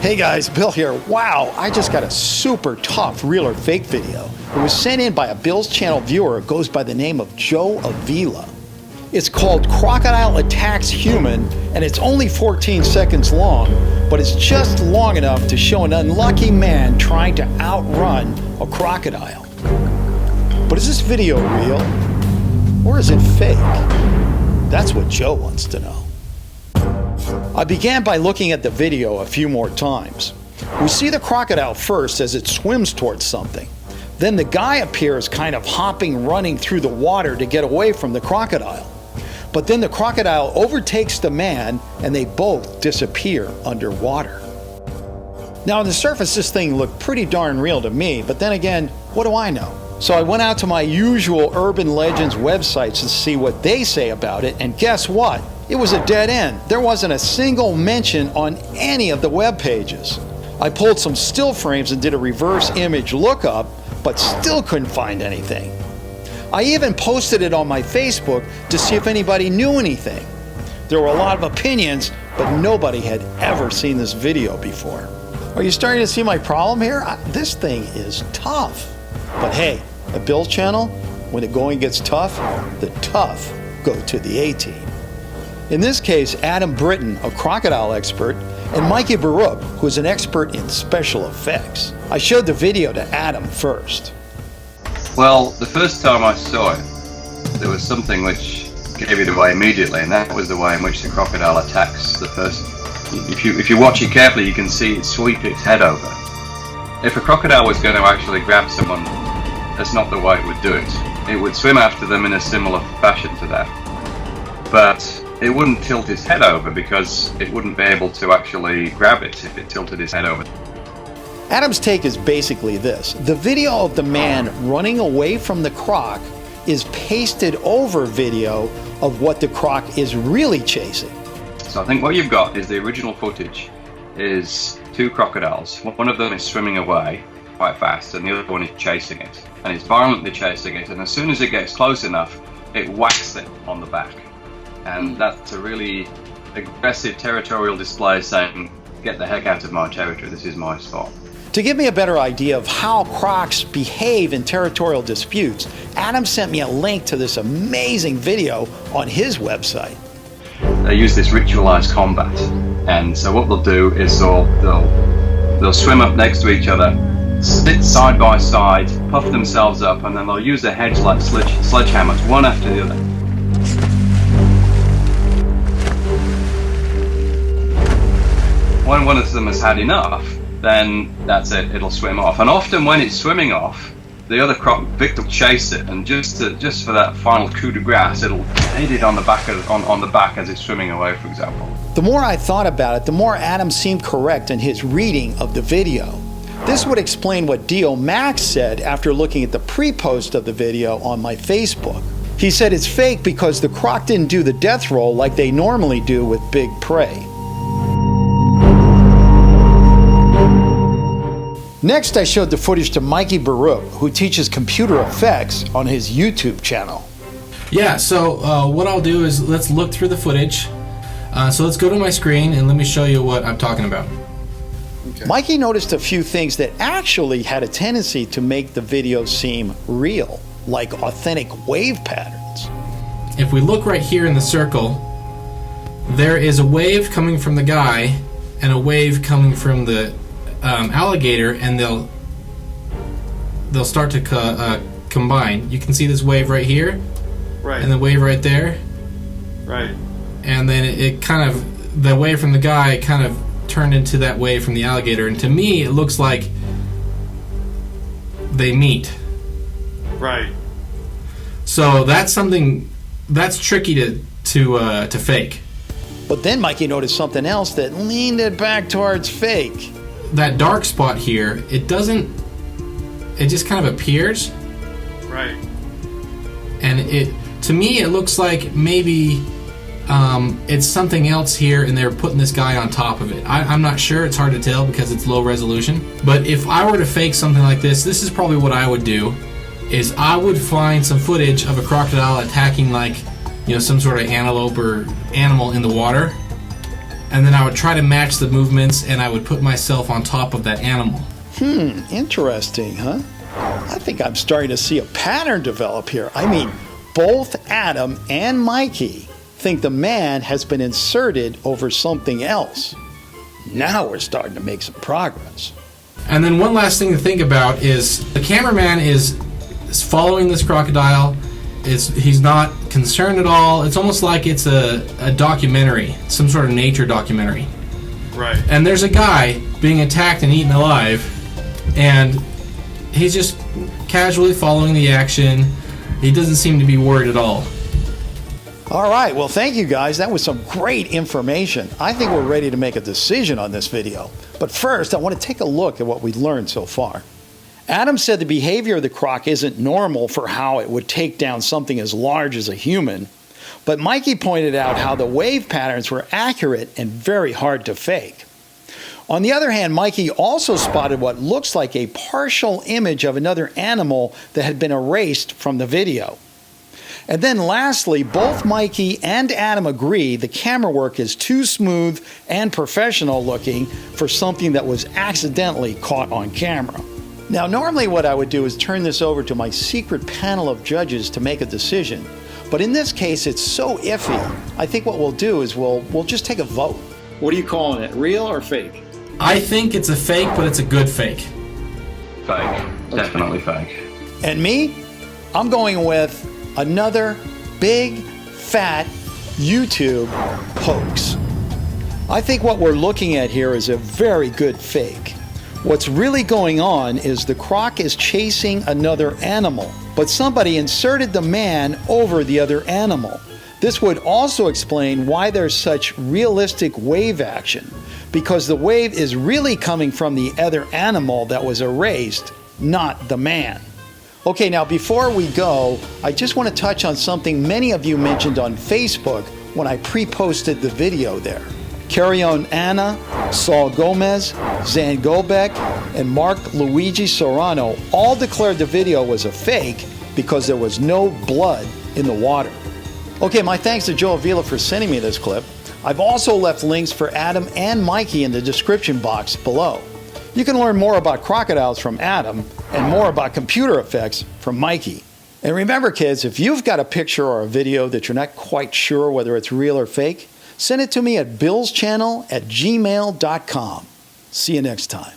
Hey guys, Bill here. Wow, I just got a super tough real or fake video. It was sent in by a Billschannel viewer who goes by the name of Joe Avila. It's called Crocodile Attacks Human, and it's only 14 seconds long, but it's just long enough to show an unlucky man trying to outrun a crocodile. But is this video real, or is it fake? That's what Joe wants to know. I began by looking at the video a few more times. We see the crocodile first as it swims towards something. Then the guy appears kind of hopping, running through the water to get away from the crocodile. But then the crocodile overtakes the man and they both disappear underwater. Now on the surface this thing looked pretty darn real to me, but then again, what do I know? So I went out to my usual urban legends websites to see what they say about it, and guess what? It was a dead end. There wasn't a single mention on any of the web pages. I pulled some still frames and did a reverse image lookup, but still couldn't find anything. I even posted it on my Facebook to see if anybody knew anything. There were a lot of opinions, but nobody had ever seen this video before. Are you starting to see my problem here? This thing is tough. But hey, at Billschannel, when the going gets tough, the tough go to the A-team. In this case, Adam Britton, a crocodile expert, and Mikey Borup, who is an expert in special effects. I showed the video to Adam first. Well, the first time I saw it, there was something which gave it away immediately, and that was the way in which the crocodile attacks the person. If you watch it carefully, you can see it sweep its head over. If a crocodile was going to actually grab someone, that's not the way it would do it. It would swim after them in a similar fashion to that. But it wouldn't tilt its head over because it wouldn't be able to actually grab it if it tilted its head over. Adam's take is basically this. The video of the man running away from the croc is pasted over video of what the croc is really chasing. So I think what you've got is the original footage is two crocodiles. One of them is swimming away quite fast and the other one is chasing it. And it's violently chasing it, and as soon as it gets close enough, it whacks it on the back. And that's a really aggressive territorial display saying, get the heck out of my territory, this is my spot. To give me a better idea of how crocs behave in territorial disputes, Adam sent me a link to this amazing video on his website. They use this ritualized combat, and so what they'll do is they'll swim up next to each other, sit side by side, puff themselves up, and then they'll use their heads like sledgehammers, one after the other. When one of them has had enough, then that's it, it'll swim off. And often when it's swimming off, the other croc victim will chase it, and just for that final coup de grace, it'll hit it on the back on the back as it's swimming away, for example. The more I thought about it, the more Adam seemed correct in his reading of the video. This would explain what Dio Max said after looking at the pre-post of the video on my Facebook. He said it's fake because the croc didn't do the death roll like they normally do with big prey. Next, I showed the footage to Mikey Borup, who teaches computer effects on his YouTube channel. Yeah, so what I'll do is let's look through the footage. So let's go to my screen and let me show you what I'm talking about. Okay. Mikey noticed a few things that actually had a tendency to make the video seem real, like authentic wave patterns. If we look right here in the circle, there is a wave coming from the guy and a wave coming from the alligator, and they'll start to combine. You can see this wave right here, right, and the wave right there, right, and then it kind of, the wave from the guy kind of turned into that wave from the alligator, and to me it looks like they meet. Right. So that's something that's tricky to fake. But then Mikey noticed something else that leaned it back towards fake. That dark spot here, it just kind of appears. Right. And to me, it looks like maybe it's something else here and they're putting this guy on top of it. I'm not sure, it's hard to tell because it's low resolution. But if I were to fake something like this is probably what I would do, is I would find some footage of a crocodile attacking, like, you know, some sort of antelope or animal in the water. and then I would try to match the movements, and I would put myself on top of that animal. Interesting, huh? I think I'm starting to see a pattern develop here. I mean, both Adam and Mikey think the man has been inserted over something else. Now we're starting to make some progress. And then one last thing to think about is the cameraman is following this crocodile. He's not concerned at all. It's almost like it's a documentary, some sort of nature documentary. Right. And there's a guy being attacked and eaten alive, and he's just casually following the action. He doesn't seem to be worried at all. All right, well, thank you guys. That was some great information. I think we're ready to make a decision on this video. But first, I want to take a look at what we've learned so far. Adam said the behavior of the croc isn't normal for how it would take down something as large as a human. But Mikey pointed out how the wave patterns were accurate and very hard to fake. On the other hand, Mikey also spotted what looks like a partial image of another animal that had been erased from the video. And then lastly, both Mikey and Adam agree the camera work is too smooth and professional looking for something that was accidentally caught on camera. Now, normally what I would do is turn this over to my secret panel of judges to make a decision. But in this case, it's so iffy. I think what we'll do is we'll just take a vote. What are you calling it, real or fake? I think it's a fake, but it's a good fake. Fake. Definitely fake. And me, I'm going with another big, fat YouTube hoax. I think what we're looking at here is a very good fake. What's really going on is the croc is chasing another animal, but somebody inserted the man over the other animal. This would also explain why there's such realistic wave action, because the wave is really coming from the other animal that was erased, not the man. Okay, now before we go, I just want to touch on something many of you mentioned on Facebook when I pre-posted the video there. Carry On Anna, Saul Gomez, Zan Gobek, and Mark Luigi Serrano all declared the video was a fake because there was no blood in the water. Okay, my thanks to Joe Avila for sending me this clip. I've also left links for Adam and Mikey in the description box below. You can learn more about crocodiles from Adam and more about computer effects from Mikey. And remember, kids, if you've got a picture or a video that you're not quite sure whether it's real or fake, send it to me at billschannel@gmail.com. See you next time.